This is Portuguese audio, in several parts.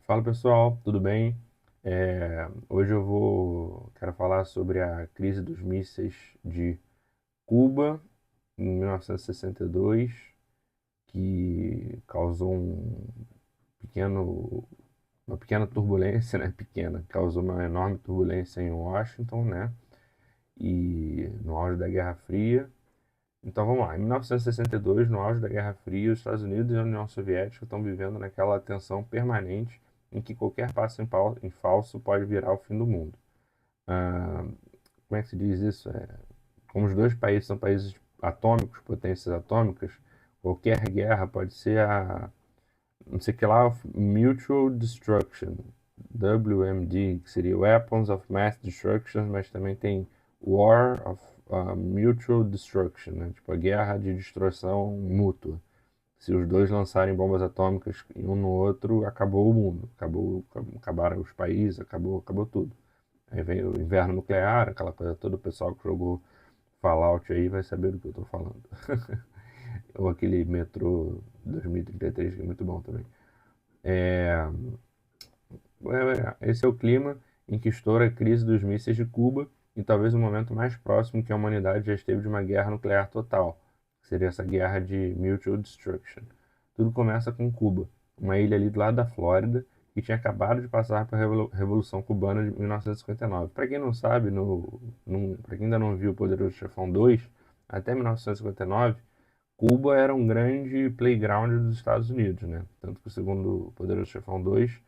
Fala pessoal, tudo bem? Hoje quero falar sobre a crise dos mísseis de Cuba em 1962, que causou pequeno, uma pequena turbulência, né? Pequena, causou uma enorme turbulência em Washington, né? E no auge da Guerra Fria. Então vamos lá, em 1962, no auge da Guerra Fria, os Estados Unidos e a União Soviética estão vivendo naquela tensão permanente em que qualquer passo em falso pode virar o fim do mundo. Ah, como é que se diz isso? Como os dois países são países atômicos, potências atômicas, qualquer guerra pode ser não sei o que lá, Mutual Destruction, WMD, que seria Weapons of Mass Destruction, mas também tem War of Mutual Destruction, né? Tipo a guerra de destruição mútua. Se os dois lançarem bombas atômicas um no outro, acabou o mundo, acabaram os países, acabou tudo. Aí vem o inverno nuclear, aquela coisa toda, o pessoal que jogou Fallout aí vai saber do que eu estou falando. Ou aquele Metro 2033, que é muito bom também. É, Esse é o clima em que estoura a crise dos mísseis de Cuba e talvez o momento mais próximo que a humanidade já esteve de uma guerra nuclear total, que seria essa guerra de Mutual Destruction. Tudo começa com Cuba, uma ilha ali do lado da Flórida, que tinha acabado de passar pela Revolução Cubana de 1959. Para quem não sabe, para quem ainda não viu o Poderoso Chefão 2, até 1959, Cuba era um grande playground dos Estados Unidos, né? Tanto que o segundo Poderoso Chefão 2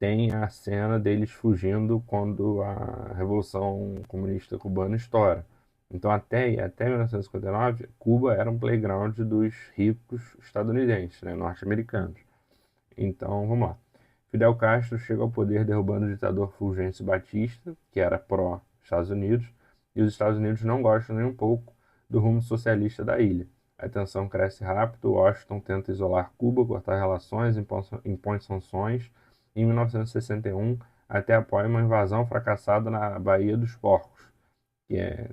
tem a cena deles fugindo quando a Revolução Comunista Cubana estoura. Então, até 1959, Cuba era um playground dos ricos estadunidenses, né, norte-americanos. Então, vamos lá. Fidel Castro chega ao poder derrubando o ditador Fulgêncio Batista, que era pró-Estados Unidos, e os Estados Unidos não gostam nem um pouco do rumo socialista da ilha. A tensão cresce rápido, Washington tenta isolar Cuba, cortar relações, impõe sanções. Em 1961, até apoia uma invasão fracassada na Baía dos Porcos,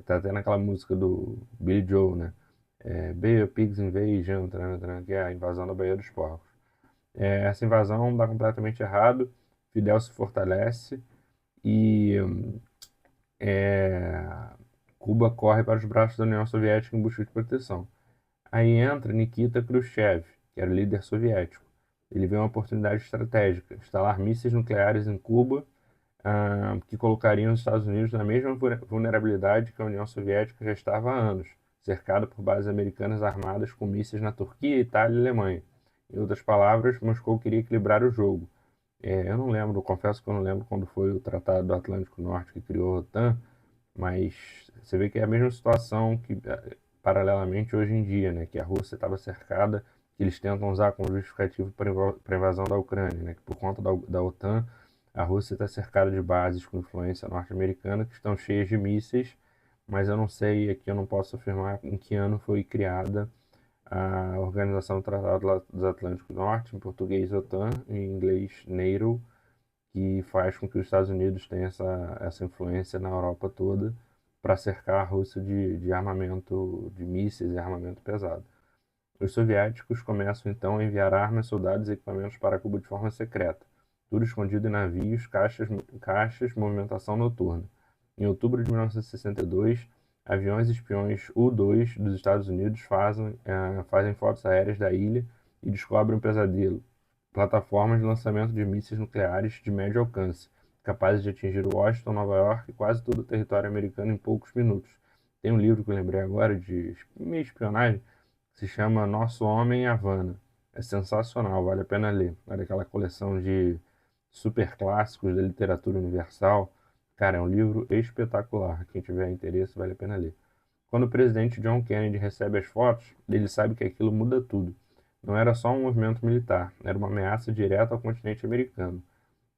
tá até naquela música do Billy Joel, né? Bay of Pigs Invasion, que é a invasão da Baía dos Porcos. Essa invasão dá completamente errado, Fidel se fortalece e é, Cuba corre para os braços da União Soviética em busca de proteção. Aí entra Nikita Khrushchev, que era o líder soviético. Ele vê uma oportunidade estratégica, instalar mísseis nucleares em Cuba, que colocariam os Estados Unidos na mesma vulnerabilidade que a União Soviética já estava há anos, cercada por bases americanas armadas com mísseis na Turquia, Itália e Alemanha. Em outras palavras, Moscou queria equilibrar o jogo. Eu não lembro, confesso que eu não lembro quando foi o Tratado do Atlântico Norte que criou a OTAN, mas você vê que é a mesma situação que, paralelamente, hoje em dia, né, que a Rússia estava cercada, que eles tentam usar como justificativo para a invasão da Ucrânia, né, que por conta da OTAN, a Rússia está cercada de bases com influência norte-americana que estão cheias de mísseis, mas eu não sei, aqui eu não posso afirmar em que ano foi criada a Organização do Tratado dos Atlânticos Norte, em português OTAN, em inglês NATO, que faz com que os Estados Unidos tenham essa influência na Europa toda para cercar a Rússia de armamento de mísseis e armamento pesado. Os soviéticos começam então a enviar armas, soldados e equipamentos para Cuba de forma secreta, tudo escondido em navios, caixas, movimentação noturna. Em outubro de 1962, aviões espiões U-2 dos Estados Unidos fazem fotos aéreas da ilha e descobrem um pesadelo: plataformas de lançamento de mísseis nucleares de médio alcance, capazes de atingir Washington, Nova York e quase todo o território americano em poucos minutos. Tem um livro que eu lembrei agora de meio espionagem, que se chama Nosso Homem em Havana. É sensacional, vale a pena ler. Olha aquela coleção de super clássicos da literatura universal. Cara, é um livro espetacular. Quem tiver interesse, vale a pena ler. Quando o presidente John Kennedy recebe as fotos, ele sabe que aquilo muda tudo. Não era só um movimento militar, era uma ameaça direta ao continente americano.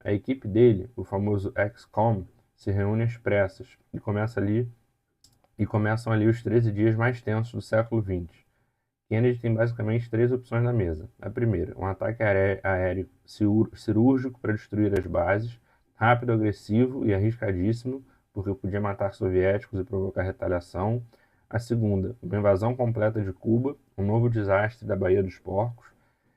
A equipe dele, o famoso XCOM, se reúne às pressas e começam ali os 13 dias mais tensos do século XX. Kennedy tem basicamente três opções na mesa. A primeira, um ataque aéreo cirúrgico para destruir as bases, rápido, agressivo e arriscadíssimo, porque podia matar soviéticos e provocar retaliação. A segunda, uma invasão completa de Cuba, um novo desastre da Baía dos Porcos,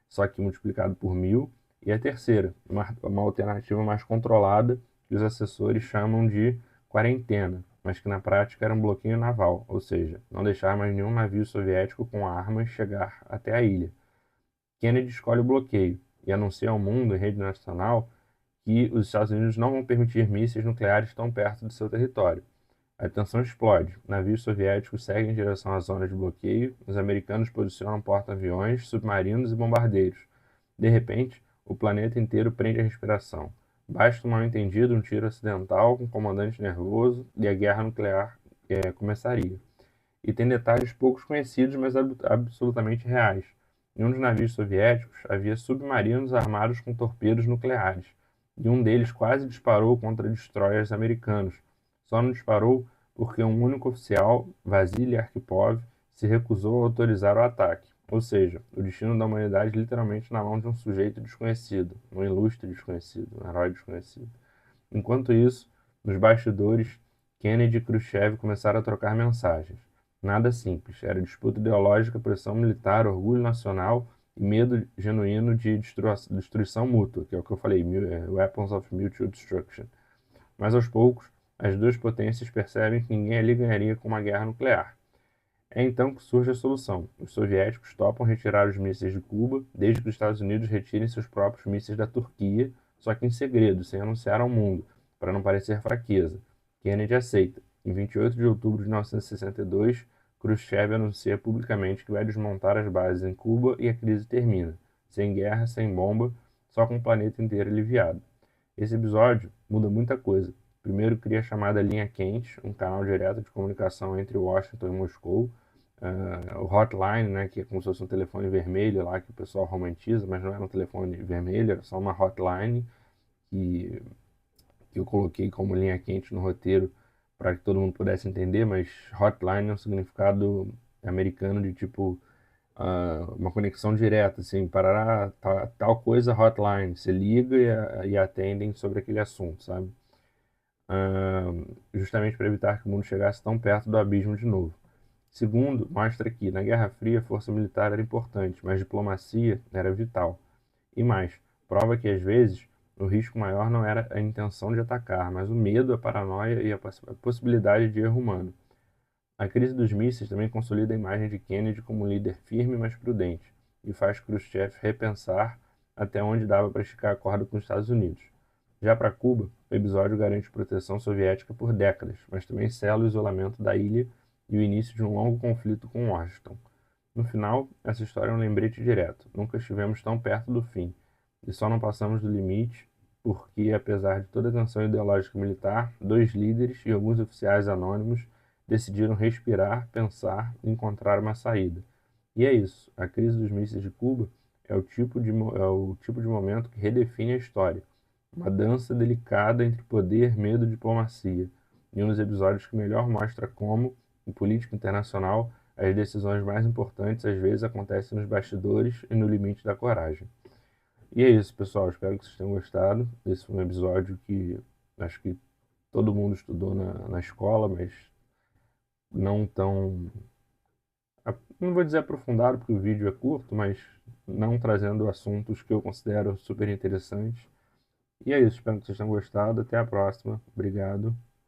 só que multiplicado por 1000. E a terceira, uma alternativa mais controlada, que os assessores chamam de quarentena, mas que na prática era um bloqueio naval, ou seja, não deixar mais nenhum navio soviético com armas chegar até a ilha. Kennedy escolhe o bloqueio e anuncia ao mundo, em rede nacional, que os Estados Unidos não vão permitir mísseis nucleares tão perto de seu território. A tensão explode. Navios soviéticos seguem em direção à zona de bloqueio, os americanos posicionam porta-aviões, submarinos e bombardeiros. De repente, o planeta inteiro prende a respiração. Basta um mal-entendido, um tiro acidental, um comandante nervoso e a guerra nuclear começaria. E tem detalhes poucos conhecidos, mas absolutamente reais. Em um dos navios soviéticos havia submarinos armados com torpedos nucleares, e um deles quase disparou contra destroyers americanos. Só não disparou porque um único oficial, Vasily Arkhipov, se recusou a autorizar o ataque. Ou seja, o destino da humanidade literalmente na mão de um sujeito desconhecido, um ilustre desconhecido, um herói desconhecido. Enquanto isso, nos bastidores, Kennedy e Khrushchev começaram a trocar mensagens. Nada simples, era disputa ideológica, pressão militar, orgulho nacional e medo genuíno de destruição mútua, que é o que eu falei, Weapons of Mutual Destruction. Mas aos poucos, as duas potências percebem que ninguém ali ganharia com uma guerra nuclear. É então que surge a solução. Os soviéticos topam retirar os mísseis de Cuba, desde que os Estados Unidos retirem seus próprios mísseis da Turquia, só que em segredo, sem anunciar ao mundo, para não parecer fraqueza. Kennedy aceita. Em 28 de outubro de 1962, Khrushchev anuncia publicamente que vai desmontar as bases em Cuba e a crise termina. Sem guerra, sem bomba, só com o planeta inteiro aliviado. Esse episódio muda muita coisa. Primeiro, cria a chamada Linha Quente, um canal direto de comunicação entre Washington e Moscou. O hotline, né, que é como se fosse um telefone vermelho lá que o pessoal romantiza, mas não era um telefone vermelho, era só uma hotline que, que eu coloquei como linha quente no roteiro para que todo mundo pudesse entender, mas hotline é um significado americano de tipo uma conexão direta, assim, para tal coisa hotline, você liga e atendem sobre aquele assunto, sabe? Justamente para evitar que o mundo chegasse tão perto do abismo de novo. Segundo, mostra que, na Guerra Fria, a força militar era importante, mas diplomacia era vital. E mais, prova que, às vezes, o risco maior não era a intenção de atacar, mas o medo, a paranoia e a possibilidade de erro humano. A crise dos mísseis também consolida a imagem de Kennedy como um líder firme, mas prudente, e faz Khrushchev repensar até onde dava para esticar a corda com os Estados Unidos. Já para Cuba, o episódio garante proteção soviética por décadas, mas também sela o isolamento da ilha e o início de um longo conflito com Washington. No final, essa história é um lembrete direto. Nunca estivemos tão perto do fim, e só não passamos do limite porque, apesar de toda a tensão ideológica e militar, dois líderes e alguns oficiais anônimos decidiram respirar, pensar e encontrar uma saída. E é isso. A crise dos mísseis de Cuba é o tipo de momento que redefine a história. Uma dança delicada entre poder, medo e diplomacia. E um dos episódios que melhor mostra como, em política internacional, as decisões mais importantes às vezes acontecem nos bastidores e no limite da coragem. E é isso, pessoal. Espero que vocês tenham gostado. Esse foi um episódio que acho que todo mundo estudou na escola, mas não tão. Não vou dizer aprofundado, porque o vídeo é curto, mas não trazendo assuntos que eu considero super interessantes. E é isso. Espero que vocês tenham gostado. Até a próxima. Obrigado.